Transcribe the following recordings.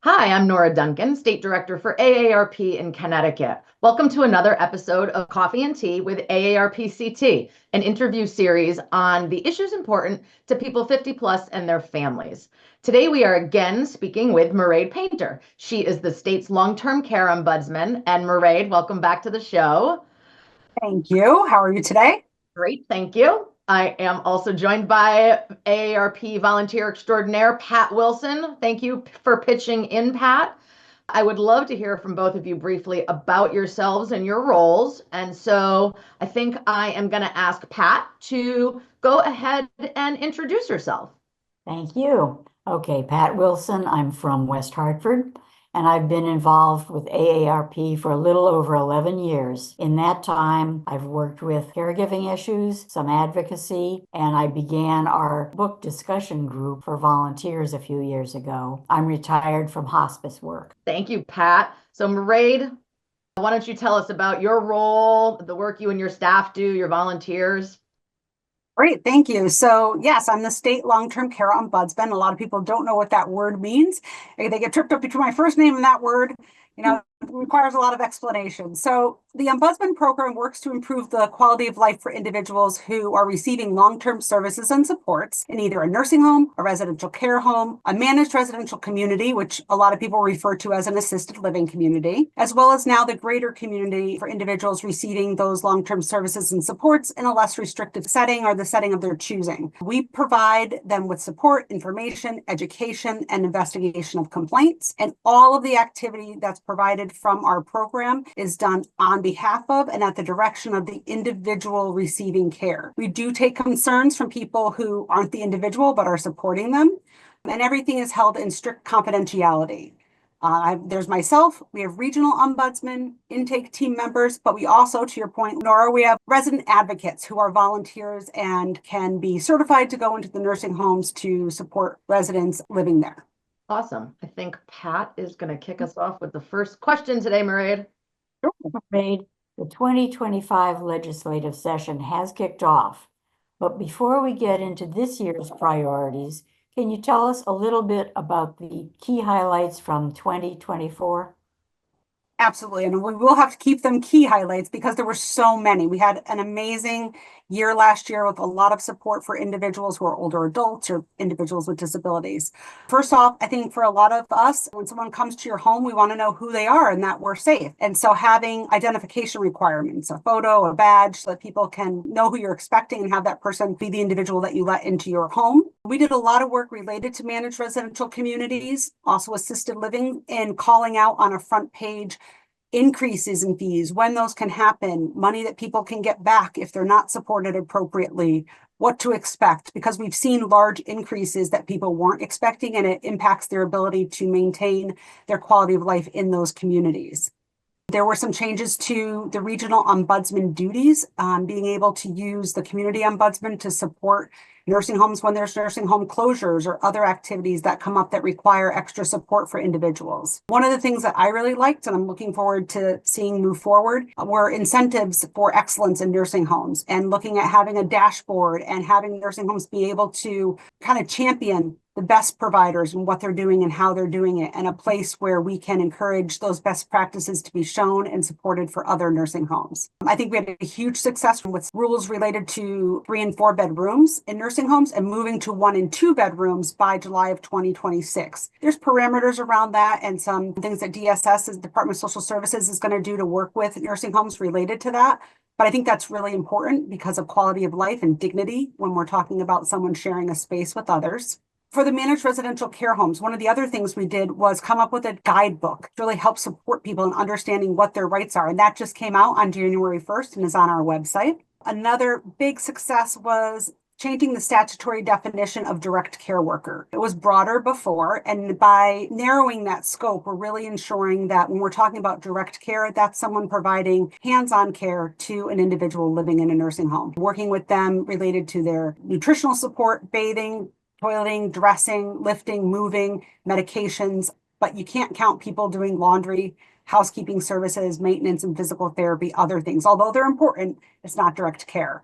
Hi, I'm Nora Duncan, State Director for AARP in Connecticut. Welcome to another episode of Coffee and Tea with AARP CT, an interview series on the issues important to people 50 plus and their families. Today, we are again speaking with Mairead Painter. She is the state's long-term care ombudsman. And Mairead, welcome back to the show. Thank you. How are you today? Great, thank you. I am also joined by AARP volunteer extraordinaire, Pat Wilson. Thank you for pitching in, Pat. I would love to hear from both of you briefly about yourselves and your roles. And so I think I am going to ask Pat to go ahead and introduce herself. Thank you. Okay, Pat Wilson. I'm from West Hartford, and I've been involved with AARP for a little over 11 years. In that time, I've worked with caregiving issues, some advocacy, and I began our book discussion group for volunteers a few years ago. I'm retired from hospice work. Thank you, Pat. So, Mairead, why don't you tell us about your role, the work you and your staff do, your volunteers? Great, thank you. So yes, I'm the state long-term care ombudsman. A lot of people don't know what that word means. They get tripped up between my first name and that word. It requires a lot of explanation. So the Ombudsman program works to improve the quality of life for individuals who are receiving long-term services and supports in either a nursing home, a residential care home, a managed residential community, which a lot of people refer to as an assisted living community, as well as now the greater community for individuals receiving those long-term services and supports in a less restrictive setting or the setting of their choosing. We provide them with support, information, education, and investigation of complaints, and all of the activity that's provided from our program is done on behalf of and at the direction of the individual receiving care. We do take concerns from people who aren't the individual but are supporting them, and everything is held in strict confidentiality. There's myself, we have regional ombudsman, intake team members, but we also, to your point, Nora, we have resident advocates who are volunteers and can be certified to go into the nursing homes to support residents living there. Awesome. I think Pat is going to kick us off with the first question today, Mairead. Mairead, the 2025 legislative session has kicked off. But before we get into this year's priorities, can you tell us a little bit about the key highlights from 2024? Absolutely. And we will have to keep them key highlights because there were so many. We had an amazing year last year with a lot of support for individuals who are older adults or individuals with disabilities. First off, I think for a lot of us, when someone comes to your home, we want to know who they are and that we're safe. And so having identification requirements, a photo, a badge, so that people can know who you're expecting and have that person be the individual that you let into your home. We did a lot of work related to managed residential communities, also assisted living, and calling out on a front page increases in fees, when those can happen, money that people can get back if they're not supported appropriately, what to expect, because we've seen large increases that people weren't expecting, and it impacts their ability to maintain their quality of life in those communities. There were some changes to the regional ombudsman duties, being able to use the community ombudsman to support nursing homes when there's nursing home closures or other activities that come up that require extra support for individuals. One of the things that I really liked, and I'm looking forward to seeing move forward, were incentives for excellence in nursing homes and looking at having a dashboard and having nursing homes be able to kind of champion the best providers and what they're doing and how they're doing it, and a place where we can encourage those best practices to be shown and supported for other nursing homes. I think we had a huge success with rules related to 3 and 4 bedrooms in nursing homes and moving to 1 and 2 bedrooms by July of 2026. There's parameters around that and some things that DSS, the Department of Social Services, is going to do to work with nursing homes related to that. But I think that's really important because of quality of life and dignity when we're talking about someone sharing a space with others. For the managed residential care homes, one of the other things we did was come up with a guidebook to really help support people in understanding what their rights are. And that just came out on January 1st and is on our website. Another big success was changing the statutory definition of direct care worker. It was broader before, and by narrowing that scope, we're really ensuring that when we're talking about direct care, that's someone providing hands-on care to an individual living in a nursing home, working with them related to their nutritional support, bathing, toileting, dressing, lifting, moving, medications, but you can't count people doing laundry, housekeeping services, maintenance and physical therapy, other things. Although they're important, it's not direct care.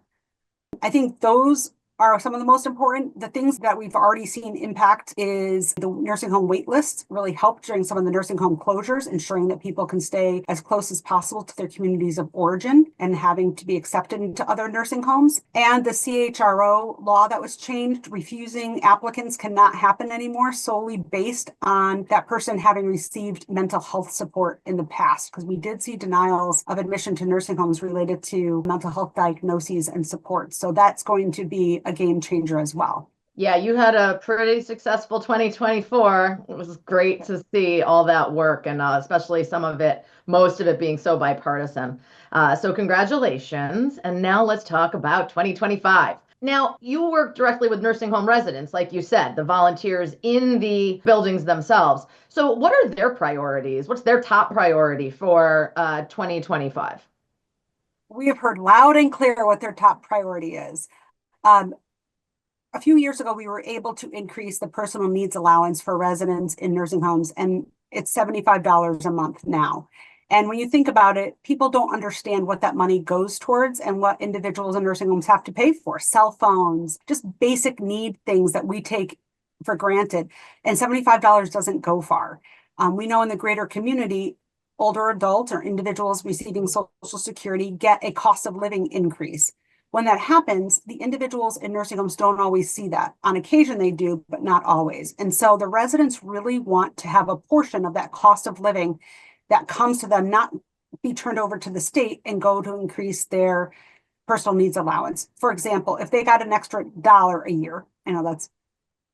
I think those are some of the most important. The things that we've already seen impact is the nursing home wait lists really helped during some of the nursing home closures, ensuring that people can stay as close as possible to their communities of origin and having to be accepted into other nursing homes. And the CHRO law that was changed, refusing applicants cannot happen anymore solely based on that person having received mental health support in the past, because we did see denials of admission to nursing homes related to mental health diagnoses and support. So that's going to be a game changer as well. Yeah, you had a pretty successful 2024. It was great to see all that work, and especially most of it being so bipartisan. So congratulations. And now let's talk about 2025. Now, you work directly with nursing home residents, like you said, the volunteers in the buildings themselves. So what are their priorities? What's their top priority for 2025? We have heard loud and clear what their top priority is. A few years ago, we were able to increase the personal needs allowance for residents in nursing homes, and it's $75 a month now. And when you think about it, people don't understand what that money goes towards and what individuals in nursing homes have to pay for. Cell phones, just basic need things that we take for granted. And $75 doesn't go far. We know in the greater community, older adults or individuals receiving Social Security get a cost of living increase. When that happens, the individuals in nursing homes don't always see that. On occasion they do, but not always. And so the residents really want to have a portion of that cost of living that comes to them not be turned over to the state and go to increase their personal needs allowance. For example, if they got an extra dollar a year, I know that's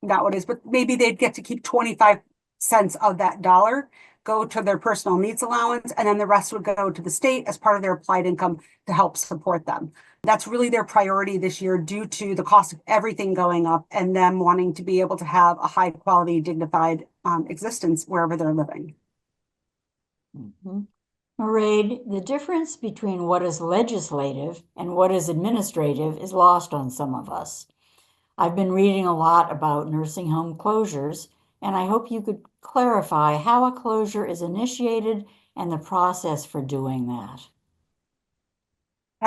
not what it is, but maybe they'd get to keep 25 cents of that dollar, go to their personal needs allowance, and then the rest would go to the state as part of their applied income to help support them. That's really their priority this year due to the cost of everything going up and them wanting to be able to have a high quality, dignified existence wherever they're living. Mm-hmm. Mairead, the difference between what is legislative and what is administrative is lost on some of us. I've been reading a lot about nursing home closures, and I hope you could clarify how a closure is initiated and the process for doing that.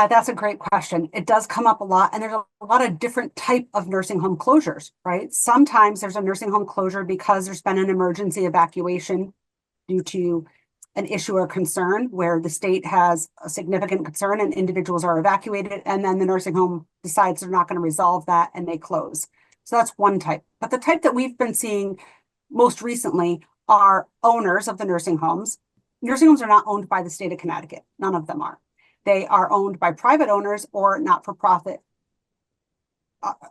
That's a great question. It does come up a lot, and there's a lot of different type of nursing home closures, right? Sometimes there's a nursing home closure because there's been an emergency evacuation due to an issue or concern where the state has a significant concern and individuals are evacuated, and then the nursing home decides they're not going to resolve that and they close. So that's one type. But the type that we've been seeing most recently are owners of the nursing homes. Nursing homes are not owned by the state of Connecticut. None of them are. They are owned by private owners or not-for-profit.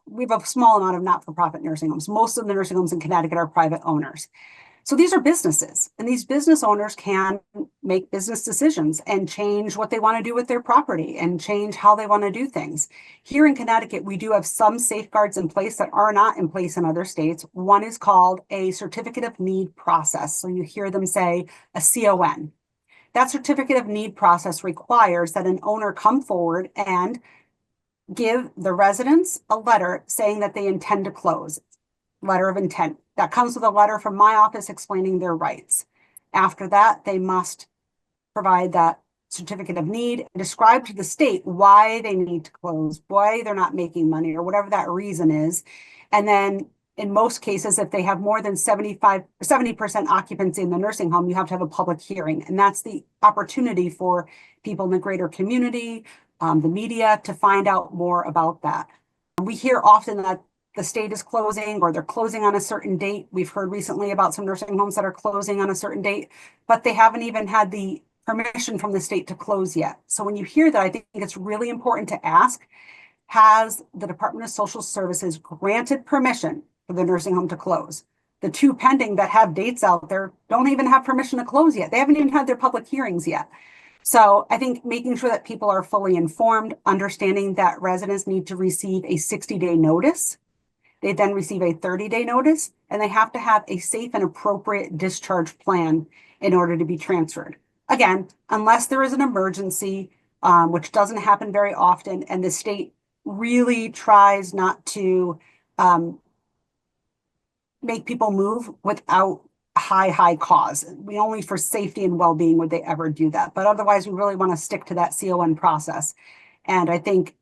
We have a small amount of not-for-profit nursing homes. Most of the nursing homes in Connecticut are private owners. So these are businesses, and these business owners can make business decisions and change what they want to do with their property and change how they want to do things. Here in Connecticut, we do have some safeguards in place that are not in place in other states. One is called a certificate of need process. So you hear them say a CON. That certificate of need process requires that an owner come forward and give the residents a letter saying that they intend to close, letter of intent. That comes with a letter from my office explaining their rights. After that, they must provide that certificate of need and describe to the state why they need to close, why they're not making money, or whatever that reason is. And then in most cases, if they have more than 70% occupancy in the nursing home, you have to have a public hearing. And that's the opportunity for people in the greater community, the media, to find out more about that. We hear often that the state is closing or they're closing on a certain date. We've heard recently about some nursing homes that are closing on a certain date, but they haven't even had the permission from the state to close yet. So when you hear that, I think it's really important to ask, has the Department of Social Services granted permission for the nursing home to close? The two pending that have dates out there don't even have permission to close yet. They haven't even had their public hearings yet. So I think making sure that people are fully informed, understanding that residents need to receive a 60-day notice. They then receive a 30-day notice, and they have to have a safe and appropriate discharge plan in order to be transferred. Again, unless there is an emergency, which doesn't happen very often, and the state really tries not to make people move without high cause. We only for safety and well-being would they ever do that. But otherwise, we really want to stick to that CON process. And I think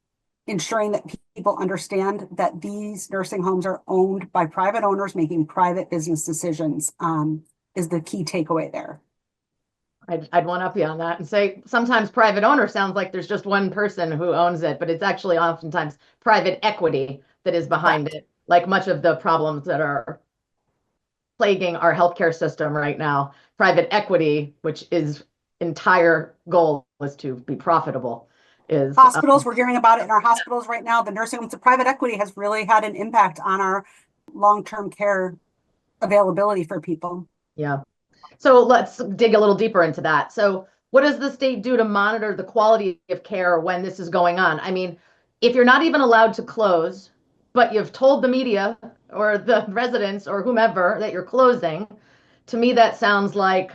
ensuring that people understand that these nursing homes are owned by private owners making private business decisions, is the key takeaway there. I'd one up you on that and say sometimes private owner sounds like there's just one person who owns it, but it's actually oftentimes private equity that is behind it. Like much of the problems that are plaguing our healthcare system right now, private equity, which is entire goal was to be profitable, is hospitals. We're hearing about it in our hospitals right now. The nursing homes, the private equity has really had an impact on our long-term care availability for people. Yeah. So let's dig a little deeper into that. So what does the state do to monitor the quality of care when this is going on? I mean, if you're not even allowed to close, but you've told the media or the residents or whomever that you're closing, to me that sounds like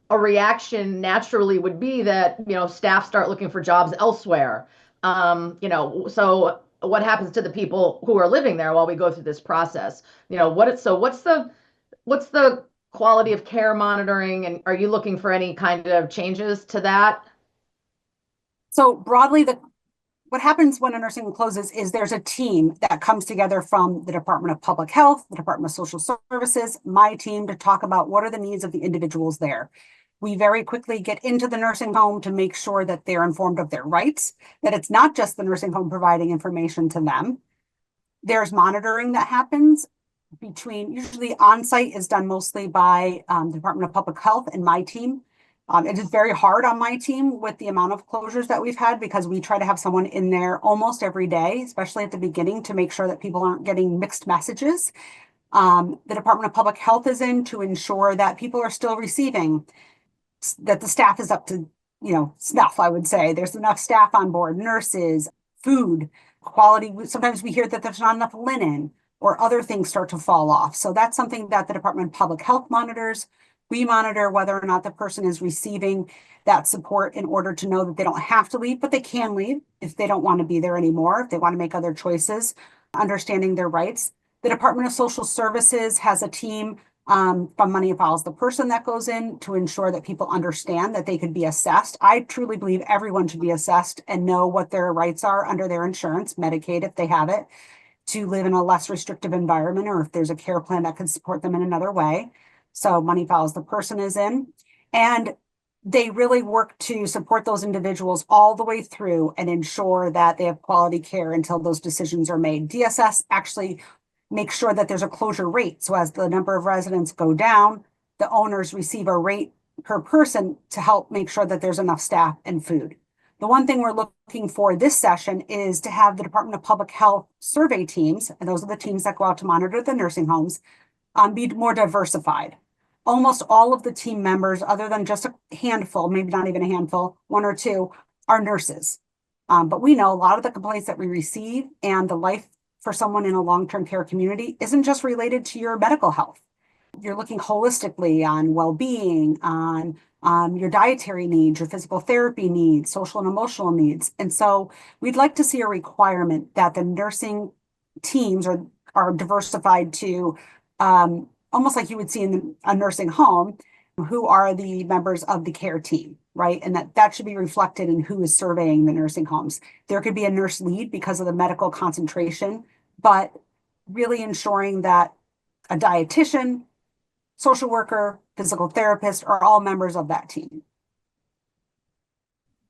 a reaction naturally would be that, staff start looking for jobs elsewhere. So what happens to the people who are living there while we go through this process? What's the quality of care monitoring, and are you looking for any kind of changes to that? So broadly, what happens when a nursing home closes is there's a team that comes together from the Department of Public Health, the Department of Social Services, my team, to talk about what are the needs of the individuals there. We very quickly get into the nursing home to make sure that they're informed of their rights, that it's not just the nursing home providing information to them. There's monitoring that happens between, usually on-site is done mostly by the Department of Public Health and my team. It is very hard on my team with the amount of closures that we've had because we try to have someone in there almost every day, especially at the beginning, to make sure that people aren't getting mixed messages. The Department of Public Health is in to ensure that people are still receiving, that the staff is up to, snuff, I would say. There's enough staff on board, nurses, food, quality. Sometimes we hear that there's not enough linen or other things start to fall off. So that's something that the Department of Public Health monitors. We monitor whether or not the person is receiving that support in order to know that they don't have to leave, but they can leave if they don't want to be there anymore, if they want to make other choices, understanding their rights. The Department of Social Services has a team from Money Files, the person that goes in to ensure that people understand that they could be assessed. I truly believe everyone should be assessed and know what their rights are under their insurance, Medicaid if they have it, to live in a less restrictive environment, or if there's a care plan that can support them in another way. So Money Files, the person is in, and they really work to support those individuals all the way through and ensure that they have quality care until those decisions are made. DSS actually makes sure that there's a closure rate. So as the number of residents go down, the owners receive a rate per person to help make sure that there's enough staff and food. The one thing we're looking for this session is to have the Department of Public Health survey teams, and those are the teams that go out to monitor the nursing homes, be more diversified. Almost all of the team members, other than just a handful, maybe not even a handful, one or two, are nurses. But we know a lot of the complaints that we receive and the life for someone in a long-term care community isn't just related to your medical health. You're looking holistically on well-being, on your dietary needs, your physical therapy needs, social and emotional needs. And so we'd like to see a requirement that the nursing teams are diversified to almost like you would see in a nursing home, who are the members of the care team, right? And that should be reflected in who is surveying the nursing homes. There could be a nurse lead because of the medical concentration, but really ensuring that a dietitian, social worker, physical therapist are all members of that team.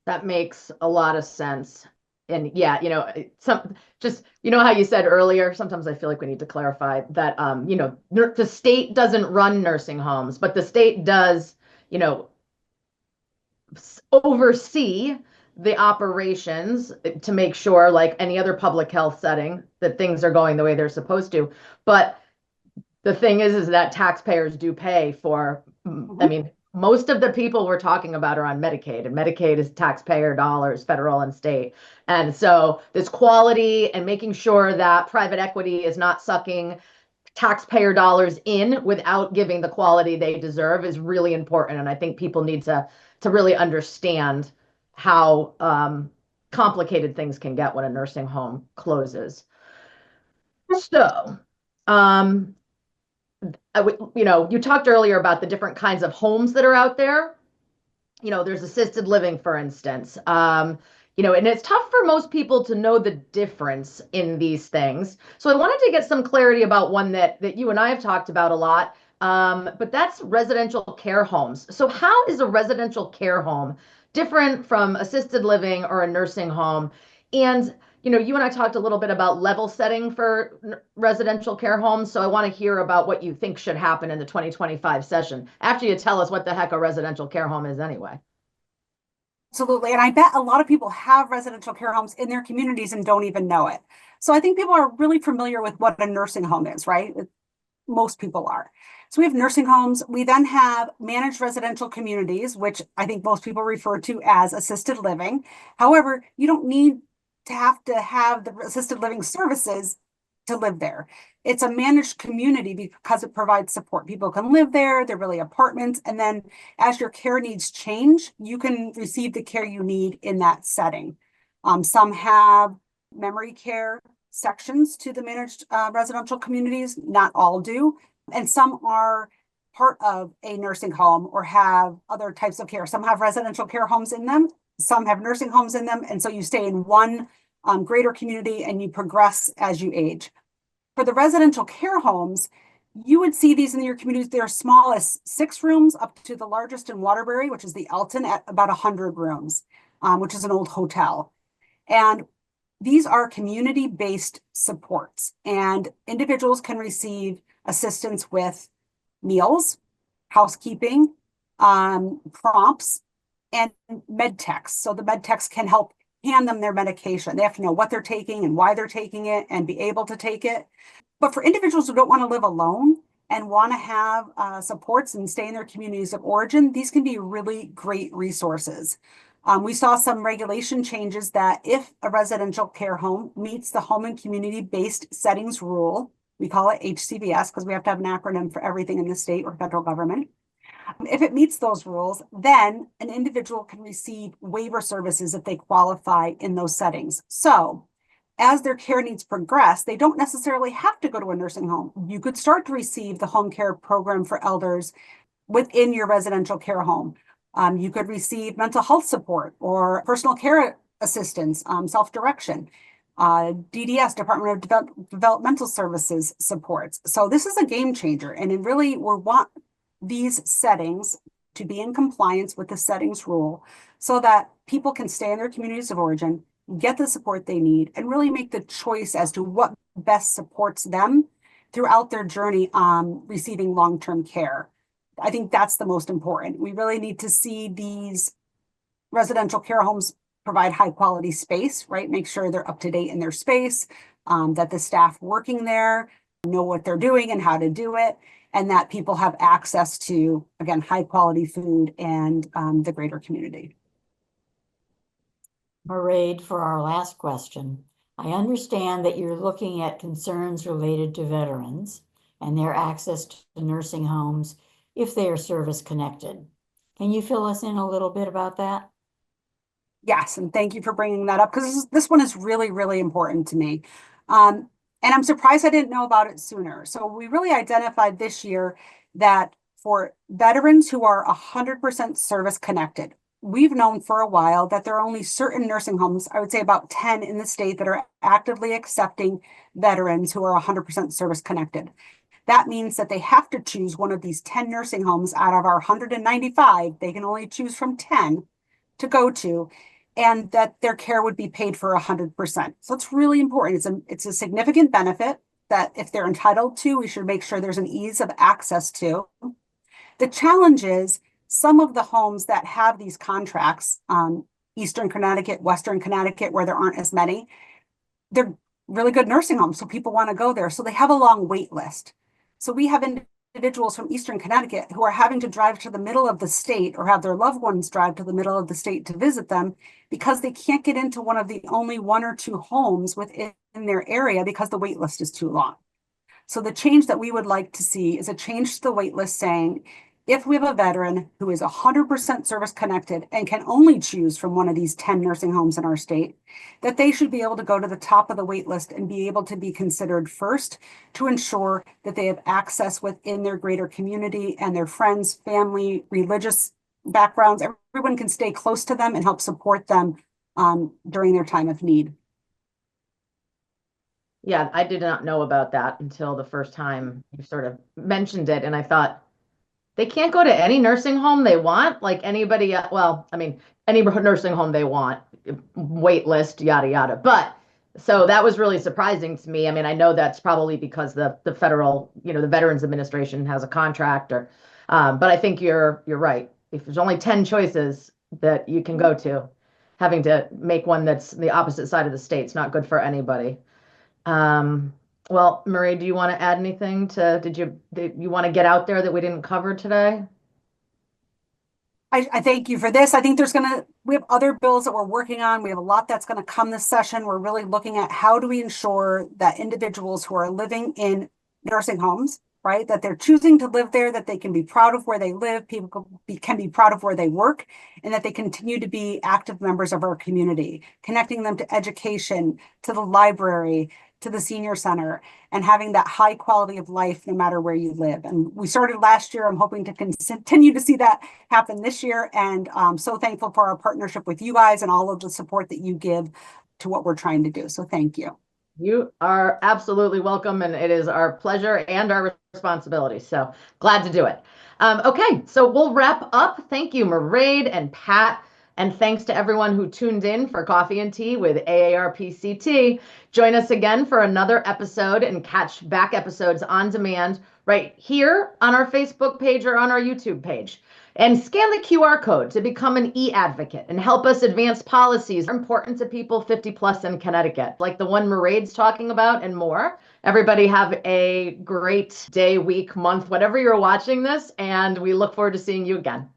That makes a lot of sense. And yeah, how you said earlier, sometimes I feel like we need to clarify that, the state doesn't run nursing homes, but the state does, oversee the operations to make sure, like any other public health setting, that things are going the way they're supposed to. But the thing is that taxpayers do pay for, I mean, most of the people we're talking about are on Medicaid, and Medicaid is taxpayer dollars, federal and state. And so this quality and making sure that private equity is not sucking taxpayer dollars in without giving the quality they deserve is really important. And I think people need to really understand how complicated things can get when a nursing home closes. So, you talked earlier about the different kinds of homes that are out there. There's assisted living, for instance. And it's tough for most people to know the difference in these things. So I wanted to get some clarity about one that you and I have talked about a lot, but that's residential care homes. So how is a residential care home different from assisted living or a nursing home? And you and I talked a little bit about level setting for residential care homes. So I want to hear about what you think should happen in the 2025 session after you tell us what the heck a residential care home is anyway. Absolutely. And I bet a lot of people have residential care homes in their communities and don't even know it. So I think people are really familiar with what a nursing home is, right? Most people are. So we have nursing homes. We then have managed residential communities, which I think most people refer to as assisted living. However, you don't need to have the assisted living services to live there. It's a managed community because it provides support. People can live there. They're really apartments. And then as your care needs change, you can receive the care you need in that setting. Some have memory care sections to the managed residential communities. Not all do. And some are part of a nursing home or have other types of care. Some have residential care homes in them. Some have nursing homes in them. And so you stay in one greater community and you progress as you age. For the residential care homes, you would see these in your communities. They're small as 6 rooms up to the largest in Waterbury, which is the Elton, at about 100 rooms, which is an old hotel. And these are community-based supports, and individuals can receive assistance with meals, housekeeping, prompts, and med techs. So the med techs can help hand them their medication. They have to know what they're taking and why they're taking it and be able to take it. But for individuals who don't want to live alone and want to have supports and stay in their communities of origin, these can be really great resources. We saw some regulation changes that if a residential care home meets the home and community-based settings rule, we call it HCBS because we have to have an acronym for everything in the state or federal government. If it meets those rules, then an individual can receive waiver services if they qualify in those settings. So as their care needs progress, they don't necessarily have to go to a nursing home. You could start to receive the home care program for elders within your residential care home. You could receive mental health support or personal care assistance, self-direction, DDS, Department of Developmental Services supports. So this is a game changer, and it really we want these settings to be in compliance with the settings rule so that people can stay in their communities of origin, get the support they need, and really make the choice as to what best supports them throughout their journey receiving long-term care. I think that's the most important. We really need to see these residential care homes provide high quality space, right? Make sure they're up to date in their space, that the staff working there know what they're doing and how to do it, and that people have access to, again, high quality food and the greater community. Mairead, for our last question, I understand that you're looking at concerns related to veterans and their access to nursing homes if they are service connected. Can you fill us in a little bit about that? Yes, and thank you for bringing that up because this one is really, really important to me. And I'm surprised I didn't know about it sooner. So we really identified this year that for veterans who are 100% service connected, we've known for a while that there are only certain nursing homes, I would say about 10 in the state, that are actively accepting veterans who are 100% service connected. That means that they have to choose one of these 10 nursing homes out of our 195. They can only choose from 10 to go to, and that their care would be paid for 100%. So it's really important. It's a significant benefit that if they're entitled to, we should make sure there's an ease of access to. The challenge is some of the homes that have these contracts, Eastern Connecticut, Western Connecticut, where there aren't as many, they're really good nursing homes, so people want to go there. So they have a long wait list. So we have individuals from Eastern Connecticut who are having to drive to the middle of the state or have their loved ones drive to the middle of the state to visit them because they can't get into one of the only 1 or 2 homes within their area because the wait list is too long. So the change that we would like to see is a change to the wait list saying, if we have a veteran who is 100% service connected and can only choose from one of these 10 nursing homes in our state, that they should be able to go to the top of the wait list and be able to be considered first to ensure that they have access within their greater community and their friends, family, religious backgrounds. Everyone can stay close to them and help support them during their time of need. Yeah, I did not know about that until the first time you sort of mentioned it. And I thought, they can't go to any nursing home they want, like anybody, well, I mean, any nursing home they want, wait list, yada, yada. But so that was really surprising to me. I mean, I know that's probably because the federal, the Veterans Administration has a contract but I think you're right. If there's only 10 choices that you can go to, having to make one that's the opposite side of the state's not good for anybody. Well, Marie, do you want to add anything did you want to get out there that we didn't cover today? I thank you for this. I think we have other bills that we're working on. We have a lot that's going to come this session. We're really looking at how do we ensure that individuals who are living in nursing homes, right, that they're choosing to live there, that they can be proud of where they live, people can be proud of where they work, and that they continue to be active members of our community, connecting them to education, to the library, to the senior center, and having that high quality of life no matter where you live. And we started last year. I'm hoping to continue to see that happen this year. And I'm so thankful for our partnership with you guys and all of the support that you give to what we're trying to do. So thank you. You are absolutely welcome, and it is our pleasure and our responsibility. So glad to do it. Okay, so we'll wrap up. Thank you, Mairead and Pat, and thanks to everyone who tuned in for Coffee and Tea with AARP-CT. Join us again for another episode and catch back episodes on demand right here on our Facebook page or on our YouTube page. And scan the QR code to become an e-advocate and help us advance policies that are important to people 50 plus in Connecticut, like the one Mairead's talking about and more. Everybody have a great day, week, month, whatever you're watching this, and we look forward to seeing you again.